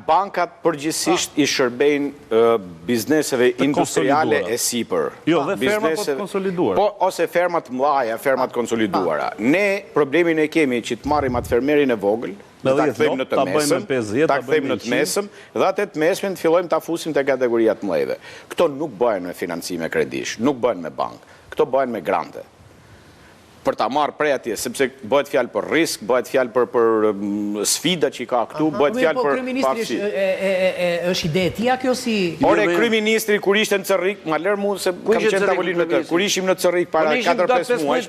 Bankat përgjithsisht I shërbejnë bizneseve industriale e sipër. Jo, dhe ferma po të konsoliduar. Po, ose fermat mëdha, fermat konsoliduara. Ne problemin e kemi që të marrim atë fermerin e vogël, ta kthejmë në të mesëm, dhe atë të mesmin të fillojmë ta fusim te kategoria të mëdheve. Këto nuk bëhen me financime kredish, nuk bëhen me bankë. Këto bëhen me grante. Për ta marrë prej atje, sepse bëhet fjalë për risk, bëhet fjalë për sfida që ka këtu, bëhet fjalë për kryeministri është ide e tij kjo si Ore kryeministri kur ishte në Cerrik, ma lër mua se kam qenë tavolinë me të. Kur ishim në Cerrik para 4-5 muaj,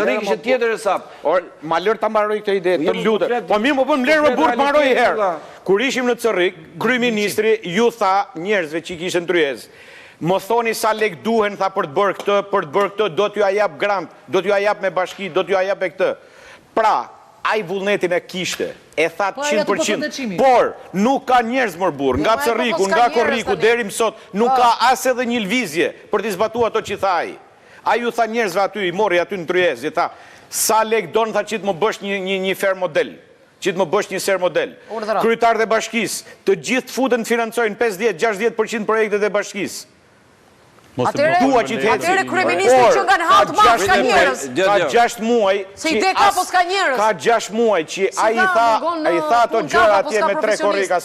Cerrik ishte tjetër e sap. Ore, ma lër ta mbaroj këtë ide, të lutem. Po mirë, më bën lër me burr të mbaroj herë. Kur ishim në Cerrik, kryeministri ju tha njerëzve që kishin tryezë. Më thoni sa lek duhen, tha për të bërë këtë, do t'ju ajap grant, do t'ju ajap me bashki, do t'ju ajap e këtë. Pra, ai vullnetin e kishte, e tha 100%, por nuk ka njerëz mër burr, nga Cerriku, nga Korriku, deri mësot, nuk ka as edhe një lvizje për t'i zbatu ato që tha ai. Ai ju tha njerëzve aty, I mori aty në tryezë, I tha, sa lek donë, tha që të më bësh një fair model. Që të më bësh një ser model. Kryetarët e bashkisë, të gjithë futen të financojnë 50-60% projektet e bashkisë. Atëre kryeministri që nga në haltë bashkë ka njerëz. Ka 6 muaj se ide ka po s'ka njerëz. Ka 6 muaj që ai i tha ato gjëra atje me 3 korrika